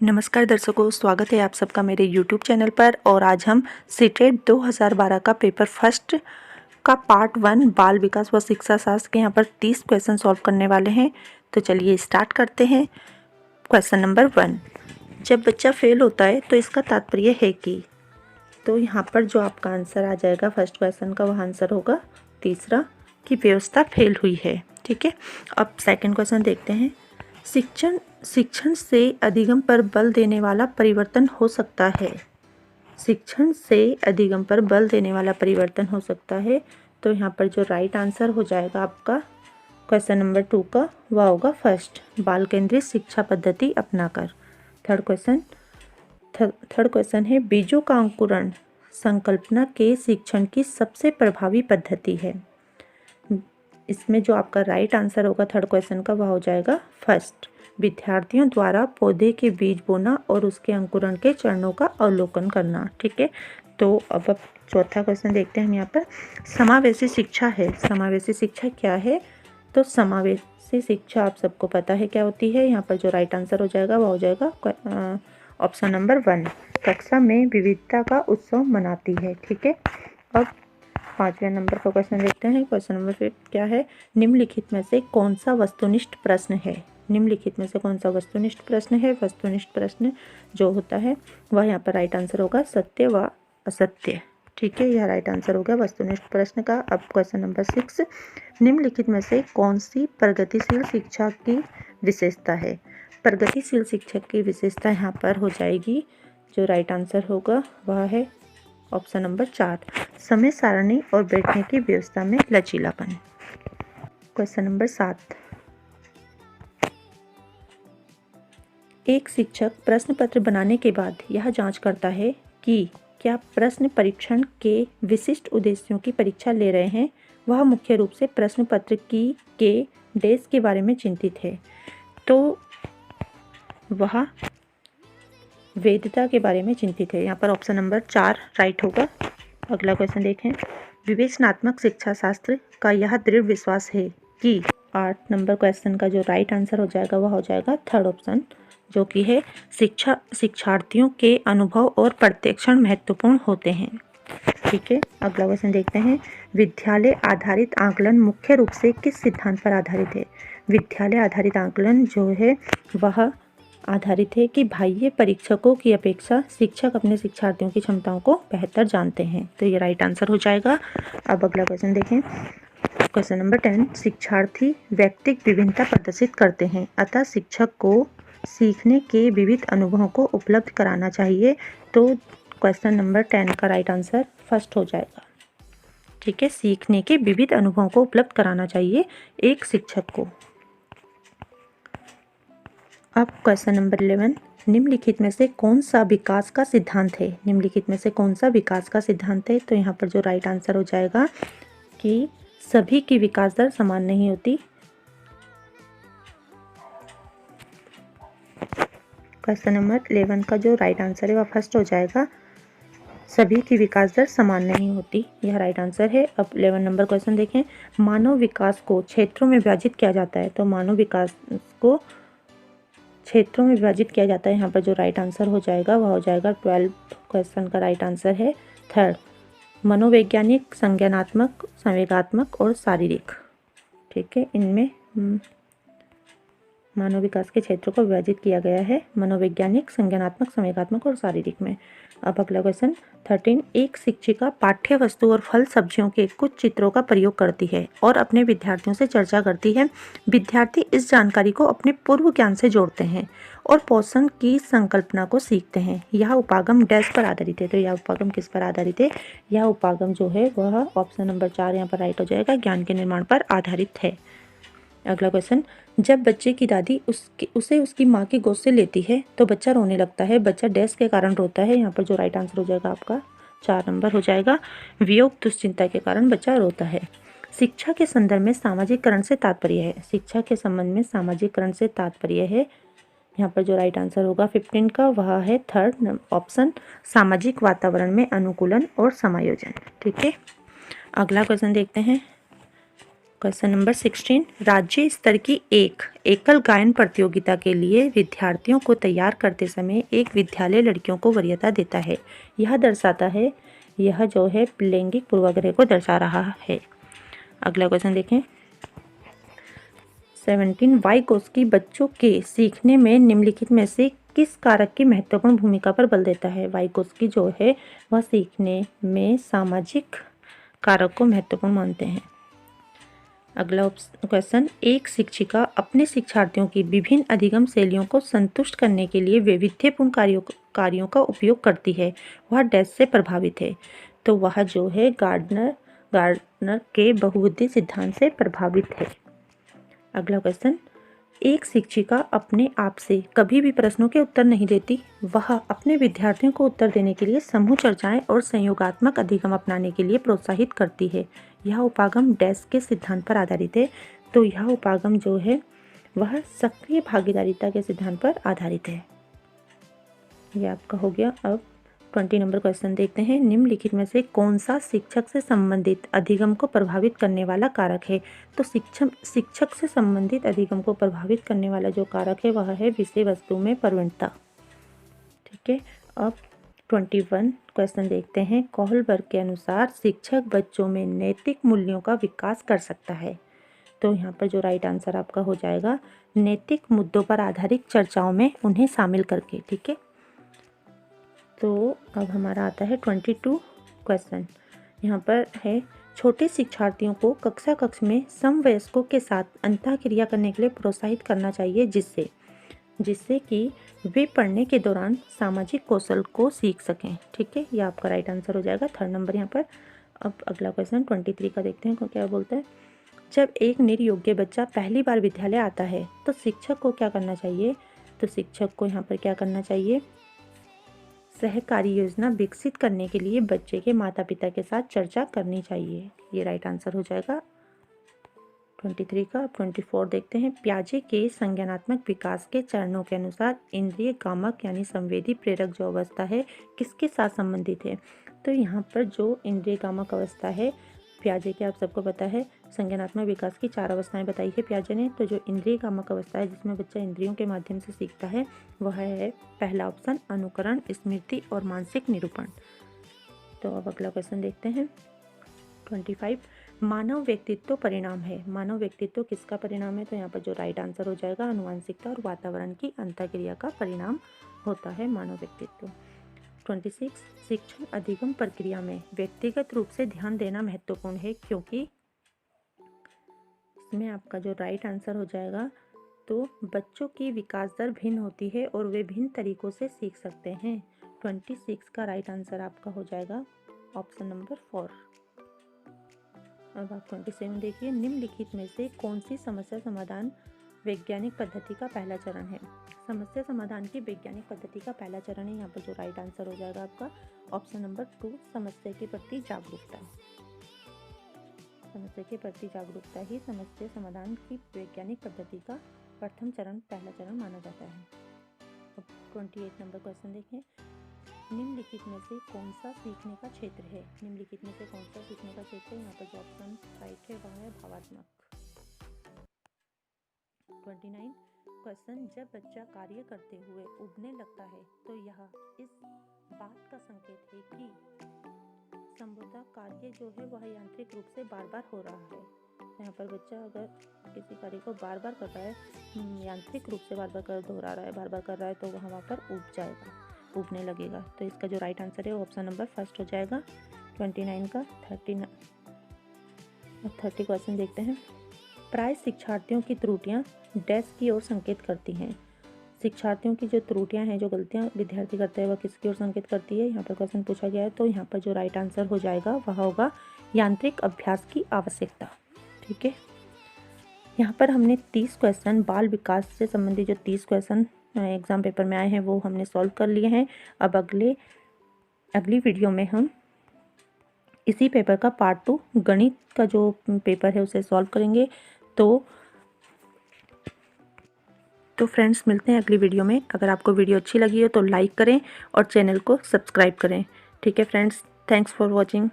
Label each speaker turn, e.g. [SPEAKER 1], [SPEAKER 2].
[SPEAKER 1] नमस्कार दर्शकों, स्वागत है आप सबका मेरे YouTube चैनल पर। और आज हम सीटेट 2012 का पेपर फर्स्ट का पार्ट 1 बाल विकास व शिक्षा शास्त्र के यहाँ पर 30 क्वेश्चन सॉल्व करने वाले हैं। तो चलिए स्टार्ट करते हैं। क्वेश्चन नंबर 1, जब बच्चा फेल होता है तो इसका तात्पर्य है कि, तो यहाँ पर जो आपका आंसर आ जाएगा फर्स्ट क्वेश्चन का, वह आंसर होगा तीसरा, कि व्यवस्था फेल हुई है। ठीक है, अब सेकंड क्वेश्चन देखते हैं। शिक्षण से अधिगम पर बल देने वाला परिवर्तन हो सकता है। शिक्षण से अधिगम पर बल देने वाला परिवर्तन हो सकता है। तो यहाँ पर जो राइट आंसर हो जाएगा आपका क्वेश्चन नंबर 2 का, वह होगा फर्स्ट, बाल केंद्रित शिक्षा पद्धति अपनाकर। थर्ड क्वेश्चन है, बीजों का अंकुरण संकल्पना के शिक्षण की सबसे प्रभावी पद्धति है। इसमें जो आपका राइट आंसर होगा थर्ड क्वेश्चन का, वह हो जाएगा फर्स्ट, विद्यार्थियों द्वारा पौधे के बीज बोना और उसके अंकुरण के चरणों का अवलोकन करना। ठीक है, तो अब चौथा क्वेश्चन देखते हैं हम यहाँ पर। समावेशी शिक्षा है। समावेशी शिक्षा क्या है? तो समावेशी शिक्षा आप सबको पता है क्या होती है। यहाँ पर जो राइट आंसर हो जाएगा वह हो जाएगा ऑप्शन नंबर 1, कक्षा में विविधता का उत्सव मनाती है। ठीक है, अब 5वें नंबर का क्वेश्चन देखते हैं। क्वेश्चन नंबर 5 क्या है? निम्नलिखित में से कौन सा वस्तुनिष्ठ प्रश्न है? निम्नलिखित में से कौन सा वस्तुनिष्ठ प्रश्न है? वस्तुनिष्ठ प्रश्न जो होता है वह यहाँ पर राइट आंसर होगा सत्य व असत्य। ठीक है, यह राइट आंसर होगा वस्तुनिष्ठ प्रश्न का। अब क्वेश्चन नंबर 6, निम्नलिखित में से कौन सी प्रगतिशील शिक्षा की विशेषता है? प्रगतिशील शिक्षा की विशेषता यहाँ पर हो जाएगी, जो राइट आंसर होगा वह है ऑप्शन नंबर 4, समय सारणी और बैठने की व्यवस्था में लचीलापन। क्वेश्चन नंबर 7, एक शिक्षक प्रश्न पत्र बनाने के बाद यह जांच करता है कि क्या प्रश्न परीक्षण के विशिष्ट उद्देश्यों की परीक्षा ले रहे हैं। वह मुख्य रूप से प्रश्न पत्र के डेस के बारे में चिंतित है। तो वह वैधता के बारे में चिंतित है। यहाँ पर ऑप्शन नंबर 4 राइट होगा। अगला क्वेश्चन देखें। विवेचनात्मक शिक्षा शास्त्र का यह दृढ़ विश्वास है कि, 8 नंबर क्वेश्चन का जो राइट आंसर हो जाएगा वह हो जाएगा थर्ड ऑप्शन, जो कि है शिक्षार्थियों के अनुभव और प्रत्यक्षण महत्वपूर्ण होते हैं। ठीक है, अगला क्वेश्चन देखते हैं। विद्यालय आधारित आकलन मुख्य रूप से किस सिद्धांत पर आधारित है? विद्यालय आधारित आकलन जो है वह आधारित है कि बाह्य परीक्षकों की अपेक्षा शिक्षक अपने शिक्षार्थियों की क्षमताओं को बेहतर जानते हैं। तो ये राइट आंसर हो जाएगा। अब अगला क्वेश्चन देखें। क्वेश्चन नंबर 10, शिक्षार्थी व्यक्तिगत विभिन्नता प्रदर्शित करते हैं, अतः शिक्षक को सीखने के विविध अनुभवों को उपलब्ध कराना चाहिए। तो क्वेश्चन नंबर 10 का राइट आंसर फर्स्ट हो जाएगा। ठीक है, सीखने के विविध अनुभवों को उपलब्ध कराना चाहिए एक शिक्षक को। अब क्वेश्चन नंबर 11, निम्नलिखित में से कौन सा विकास का सिद्धांत है? निम्नलिखित में से कौन सा विकास का सिद्धांत है? तो यहाँ पर जो राइट आंसर हो जाएगा कि सभी की विकास दर समान नहीं होती। क्वेश्चन नंबर 11 का जो राइट आंसर है वह फर्स्ट हो जाएगा, सभी की विकास दर समान नहीं होती, यह राइट आंसर है। अब 11 नंबर क्वेश्चन देखें। मानव विकास को क्षेत्रों में विभाजित किया जाता है। तो मानव विकास को क्षेत्रों में विभाजित किया जाता है। यहाँ पर जो राइट आंसर हो जाएगा वह हो जाएगा 12 क्वेश्चन का राइट आंसर है थर्ड, मनोवैज्ञानिक, संज्ञानात्मक, संवेगात्मक और शारीरिक। ठीक है, इनमें मानव विकास के क्षेत्रों को विभाजित किया गया है मनोवैज्ञानिक, संज्ञानात्मक, संवेगात्मक और शारीरिक में। अब अगला क्वेश्चन 13, एक शिक्षिका पाठ्य वस्तु और फल सब्जियों के कुछ चित्रों का प्रयोग करती है और अपने विद्यार्थियों से चर्चा करती है। विद्यार्थी इस जानकारी को अपने पूर्व ज्ञान से जोड़ते हैं और पोषण की संकल्पना को सीखते हैं। यह उपागम डैश पर आधारित है। तो यह उपागम किस पर आधारित है? यह उपागम जो है वह ऑप्शन नंबर 4 यहाँ पर राइट हो जाएगा, ज्ञान के निर्माण पर आधारित है। अगला क्वेश्चन, जब बच्चे की दादी उसे उसकी माँ की गोद से लेती है तो बच्चा रोने लगता है। बच्चा डैश के कारण रोता है। यहाँ पर जो राइट आंसर हो जाएगा आपका 4 नंबर हो जाएगा, वियोग दुश्चिंता के कारण बच्चा रोता है। शिक्षा के संदर्भ में सामाजिकरण से तात्पर्य है। शिक्षा के संबंध में सामाजिकरण से तात्पर्य है। यहाँ पर जो राइट आंसर होगा 15 का वह है थर्ड ऑप्शन, सामाजिक वातावरण में अनुकूलन और समायोजन। ठीक है, अगला क्वेश्चन देखते हैं। क्वेश्चन नंबर 16, राज्य स्तर की एक एकल गायन प्रतियोगिता के लिए विद्यार्थियों को तैयार करते समय एक विद्यालय लड़कियों को वरीयता देता है। यह दर्शाता है, यह जो है लैंगिक पूर्वाग्रह को दर्शा रहा है। अगला क्वेश्चन देखें। 17, वाइगोत्स्की बच्चों के सीखने में निम्नलिखित में से किस कारक की महत्वपूर्ण भूमिका पर बल देता है। वाइगोत्स्की जो है वह सीखने में सामाजिक कारक को महत्वपूर्ण मानते हैं। अगला क्वेश्चन, एक शिक्षिका अपने शिक्षार्थियों की विभिन्न अधिगम शैलियों को संतुष्ट करने के लिए वैविध्यपूर्ण कार्यों का उपयोग करती है, वह डैश से प्रभावित है। तो वह जो है गार्डनर के बहुबुद्धि सिद्धांत से प्रभावित है। अगला क्वेश्चन, एक शिक्षिका अपने आप से कभी भी प्रश्नों के उत्तर नहीं देती, वह अपने विद्यार्थियों को उत्तर देने के लिए समूह चर्चाएं और संयोगात्मक अधिगम अपनाने के लिए प्रोत्साहित करती है। यह उपागम डैश के सिद्धांत पर आधारित है। तो यह उपागम जो है वह सक्रिय भागीदारिता के सिद्धांत पर आधारित है। यह आपका हो गया। अब 20 नंबर क्वेश्चन देखते हैं। निम्नलिखित में से कौन सा शिक्षक से संबंधित अधिगम को प्रभावित करने वाला कारक है। तो शिक्षक से संबंधित अधिगम को प्रभावित करने वाला जो कारक है वह है विषय वस्तु में प्रवीणता। ठीक है। अब 21 क्वेश्चन देखते हैं। कोहलबर्ग के अनुसार शिक्षक बच्चों में नैतिक मूल्यों का विकास कर सकता है। तो यहाँ पर जो राइट आंसर आपका हो जाएगा, नैतिक मुद्दों पर आधारित चर्चाओं में उन्हें शामिल करके। ठीक है। तो अब हमारा आता है 22 क्वेश्चन। यहाँ पर है, छोटे शिक्षार्थियों को कक्ष में समवयस्कों के साथ अंतःक्रिया करने के लिए प्रोत्साहित करना चाहिए, जिससे कि वे पढ़ने के दौरान सामाजिक कौशल को सीख सकें। ठीक है, यह आपका राइट आंसर हो जाएगा, 3rd नंबर यहाँ पर। अब अगला क्वेश्चन 23 का देखते हैं क्या बोलता है। जब एक निर्योग्य बच्चा पहली बार विद्यालय आता है तो शिक्षक को क्या करना चाहिए। तो शिक्षक को यहाँ पर क्या करना चाहिए, सहकारी योजना विकसित करने के लिए बच्चे के माता पिता के साथ चर्चा करनी चाहिए। ये राइट आंसर हो जाएगा 23 का। अब 24 देखते हैं। पियाजे के संज्ञानात्मक विकास के चरणों के अनुसार इंद्रिय गामक यानी संवेदी प्रेरक जो अवस्था है किसके साथ संबंधित है। तो यहाँ पर जो इंद्रिय गामक अवस्था है पियाजे के, आप सबको पता है संज्ञानात्मक विकास की 4 अवस्थाएं बताई है पियाजे ने। तो जो इंद्रिय कामक अवस्था है जिसमें बच्चा इंद्रियों के माध्यम से सीखता है वह है पहला ऑप्शन, अनुकरण, स्मृति और मानसिक निरूपण। तो अब अगला क्वेश्चन देखते हैं 25, मानव व्यक्तित्व परिणाम है। मानव व्यक्तित्व किसका परिणाम है। तो यहाँ पर जो राइट आंसर हो जाएगा, आनुवांशिकता और वातावरण की अंतःक्रिया का परिणाम होता है मानव व्यक्तित्व। 26, शिक्षण अधिगम प्रक्रिया में व्यक्तिगत रूप से ध्यान देना महत्वपूर्ण है, क्योंकि इसमें आपका जो राइट आंसर हो जाएगा, तो बच्चों की विकास दर भिन्न होती है और वे भिन्न तरीकों से सीख सकते हैं। 26 का राइट आंसर आपका हो जाएगा ऑप्शन नंबर 4। अब आप 27 देखिए। निम्नलिखित में से कौन सी समस्या समाधान वैज्ञानिक पद्धति का पहला चरण है। समस्या समाधान की वैज्ञानिक पद्धति का पहला चरण है। यहाँ पर जो राइट आंसर हो जाएगा आपका ऑप्शन नंबर 2, समस्या के प्रति जागरूकता। समस्या के प्रति जागरूकता ही समस्या समाधान की वैज्ञानिक पद्धति का प्रथम चरण, पहला चरण माना जाता है। अब 28 नंबर क्वेश्चन देखें। निम्नलिखित में से कौन सा सीखने का क्षेत्र है। निम्नलिखित में से कौन सा सीखने का क्षेत्र है। यहाँ पर जो ऑप्शन राइट है वह है भावात्मक। 29 क्वेश्चन, जब बच्चा कार्य करते हुए उबने लगता है तो यह इस बात का संकेत है कि संभवतः कार्य जो है वह यांत्रिक रूप से बार बार हो रहा है। यहाँ पर बच्चा अगर किसी कार्य को बार बार कर रहा है, यांत्रिक रूप से बार बार दोहरा रहा है, बार बार कर रहा है, तो वहाँ पर उब जाएगा, उबने लगेगा। तो इसका जो राइट आंसर है वो ऑप्शन नंबर 1 हो जाएगा 29 का। 30 क्वेश्चन देखते हैं। प्राय शिक्षार्थियों की त्रुटियां डैश की ओर संकेत करती हैं। शिक्षार्थियों की जो त्रुटियां हैं, जो गलतियां विद्यार्थी करते हैं, वह किसकी ओर संकेत करती है। यहाँ पर क्वेश्चन पूछा गया है, तो यहाँ पर जो राइट आंसर हो जाएगा वह होगा यांत्रिक अभ्यास की आवश्यकता। ठीक है। यहाँ पर हमने 30 क्वेश्चन बाल विकास से संबंधित जो 30 क्वेश्चन एग्जाम पेपर में आए हैं वो हमने सॉल्व कर लिए हैं। अब अगली वीडियो में हम इसी पेपर का पार्ट 2 गणित का जो पेपर है उसे सॉल्व करेंगे। तो फ्रेंड्स मिलते हैं अगली वीडियो में। अगर आपको वीडियो अच्छी लगी हो तो लाइक करें और चैनल को सब्सक्राइब करें। ठीक है फ्रेंड्स, थैंक्स फॉर वॉचिंग।